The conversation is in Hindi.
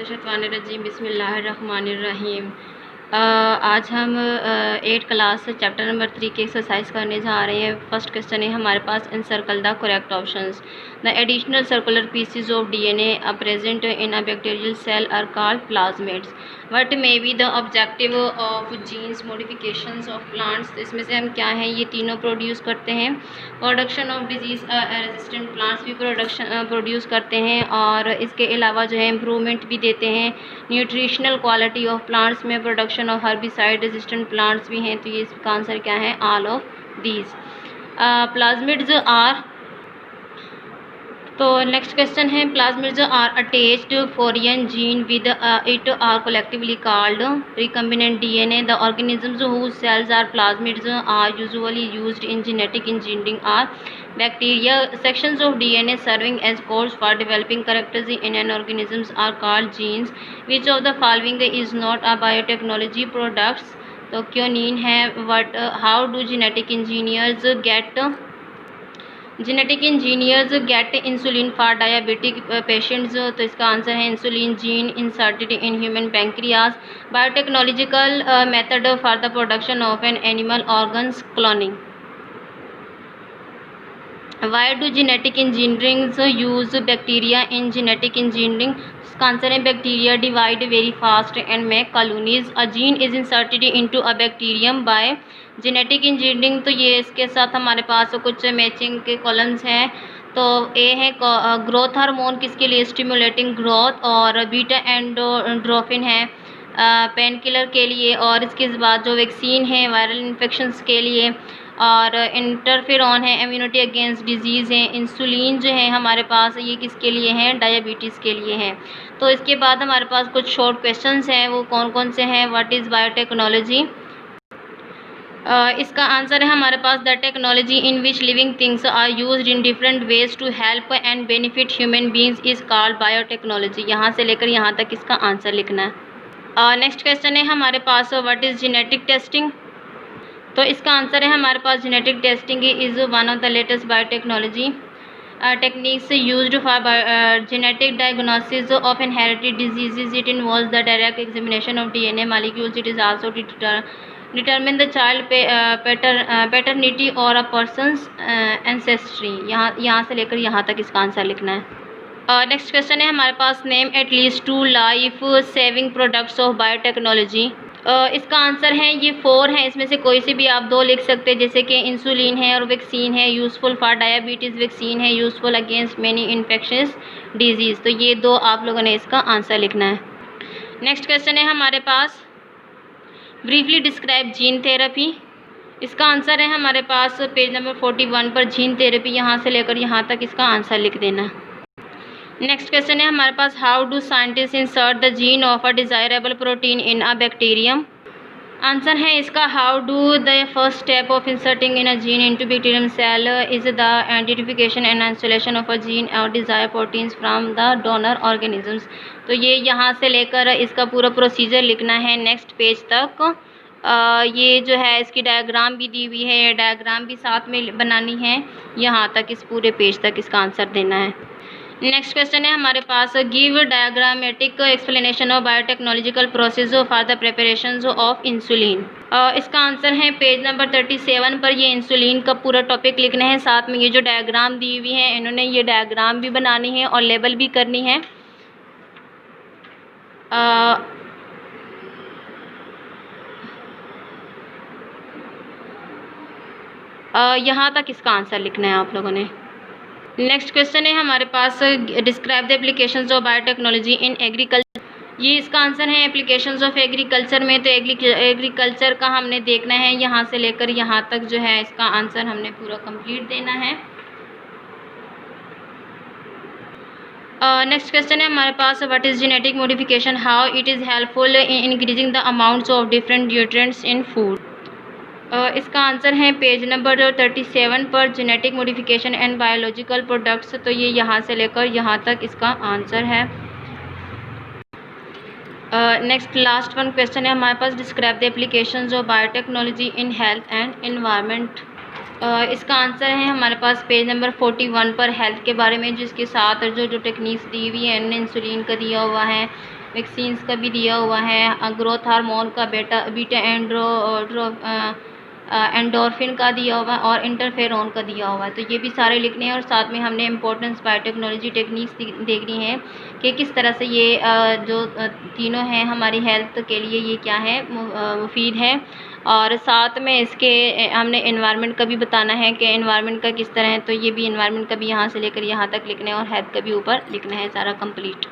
मिनशैतानिर्रजीम बिस्मिल्लाहिर्रहमानिर्रहीम। आज हम 8 क्लास चैप्टर नंबर 3 की एक्सरसाइज करने जा रहे हैं। फर्स्ट क्वेश्चन है हमारे पास, encircle the correct options. The additional circular pieces of DNA present in a bacterial cell are called plasmids. What may be the objective of genes modifications of plants. तो इसमें से हम क्या हैं, ये तीनों प्रोड्यूस करते हैं। Production of disease resistant plants भी प्रोड्यूस करते हैं, और इसके अलावा जो है इम्प्रूवमेंट भी देते हैं। न्यूट्रिशनल क्वालिटी ऑफ प्लांट्स में production of herbicide resistant plants भी हैं। तो ये इसका आंसर क्या है, all of these. Plasmids are, तो नेक्स्ट क्वेश्चन है, plasmids are attached foreign gene with it are collectively called recombinant DNA. The organisms whose cells are plasmids are usually used in genetic engineering are bacteria. Sections of DNA serving as codes for developing characters in an organism are called genes. Which of the following is not a biotechnology products? तो क्योनीन है। What how do genetic engineers get insulin for diabetic patients? तो इसका आंसर है insulin gene inserted in human pancreas. Biotechnological method for the production of an animal organs, cloning. Why do genetic engineering use bacteria in genetic engineering? इसका आंसर है bacteria divide very fast and make colonies. A gene is inserted into a bacterium bye genetic engineering. तो ये इसके साथ हमारे पास कुछ मैचिंग के कॉलम्स हैं। तो ए है ग्रोथ हार्मोन, किसके लिए, स्टिमुलेटिंग ग्रोथ, और बीटा एंडोर्फिन है पेन किलर के लिए, और इसके बाद जो वैक्सीन है वायरल इन्फेक्शंस के लिए, और इंटरफेरॉन है इम्यूनिटी अगेंस्ट डिजीज़ है। इंसुलिन जो है हमारे पास ये किसके लिए हैं, डायबिटीज़ के लिए हैं। तो इसके बाद हमारे पास कुछ शॉर्ट क्वेश्चंस हैं, वो कौन कौन से हैं। What is biotechnology? इसका आंसर है हमारे पास, the technology in which living things are used in different ways to help and benefit human beings is called biotechnology. यहाँ से लेकर यहाँ तक इसका आंसर लिखना है। नेक्स्ट क्वेश्चन है हमारे पास, व्हाट इज़ जेनेटिक टेस्टिंग? तो इसका आंसर है हमारे पास, genetic testing is one of the latest biotechnology techniques used for genetic diagnosis of inherited diseases. It involves the direct examination of DNA molecules. It is also determine the child paternity और अ पर्सनस एंसेस्ट्री. यहाँ से लेकर यहाँ तक इसका आंसर लिखना है। नेक्स्ट क्वेश्चन है हमारे पास, name at least 2 life saving products of biotechnology. इसका आंसर है ये 4 हैं, इसमें से कोई से भी आप 2 लिख सकते हैं, जैसे कि इंसुलिन है और वैक्सीन है, यूज़फुल फॉर डायबिटीज़, वैक्सीन है useful against many infectious disease. तो ये 2 आप लोगों ने इसका आंसर लिखना है। नेक्स्ट क्वेश्चन है हमारे पास, ब्रीफली डिस्क्राइब जीन थेरेपी. इसका आंसर है हमारे पास पेज नंबर 41 पर जीन थेरेपी, यहाँ से लेकर यहाँ तक इसका आंसर लिख देना। नेक्स्ट क्वेश्चन है हमारे पास, how do scientist insert the gene of a desirable protein in a bacterium. Answer है इसका, how do the first step of inserting in a gene into bacterium cell is the identification and isolation of a gene और desire proteins from the donor organisms. तो ये यहाँ से लेकर इसका पूरा प्रोसीजर लिखना है नेक्स्ट पेज तक। ये जो है इसकी डायग्राम भी दी हुई है, डायग्राम भी साथ में बनानी है, यहाँ तक इस पूरे पेज तक इसका आंसर देना है। नेक्स्ट क्वेश्चन है हमारे पास, give diagrammatic explanation of biotechnological process for the preparation of insulin. इसका आंसर है पेज नंबर 37 पर ये इंसुलिन का पूरा टॉपिक लिखना है, साथ में ये जो डायग्राम दी हुई है इन्होंने ये डायग्राम भी बनानी है और लेबल भी करनी है। यहाँ तक इसका आंसर लिखना है आप लोगों ने। नेक्स्ट क्वेश्चन है हमारे पास, describe the applications of biotechnology in agriculture. ये इसका आंसर है एप्लीकेशंस ऑफ एग्रीकल्चर में। तो एग्रीकल्चर का हमने देखना है, यहाँ से लेकर यहाँ तक जो है इसका आंसर हमने पूरा कंप्लीट देना है। नेक्स्ट क्वेश्चन है हमारे पास, what is genetic modification, how it is helpful in increasing the amounts of different nutrients in food. इसका आंसर है पेज नंबर 37 पर, genetic modification and biological products. तो ये यहाँ से लेकर यहाँ तक इसका आंसर है। नेक्स्ट लास्ट वन क्वेश्चन है हमारे पास, describe the applications of biotechnology in health and environment. इसका आंसर है हमारे पास पेज नंबर 41 पर, हेल्थ के बारे में, जिसके साथ जो टेक्निक्स दी हुई है इंसुलिन का दिया हुआ है, वैक्सीन्स का भी दिया हुआ है, ग्रोथ हार्मोन का, बीटा एंडोर्फिन का दिया हुआ है और इंटरफेरॉन का दिया हुआ है। तो ये भी सारे लिखने हैं और साथ में हमने इम्पोर्टेंस बायोटेक्नोलॉजी टेक्निक्स देखनी है कि किस तरह से ये जो तीनों हैं हमारी हेल्थ के लिए ये क्या है, मुफीद है। और साथ में इसके हमने एनवायरनमेंट का भी बताना है कि एनवायरनमेंट का किस तरह है, तो ये भी एनवायरनमेंट का भी यहाँ से लेकर यहाँ तक लिखना है और हेल्थ का भी ऊपर लिखना है सारा कंप्लीट।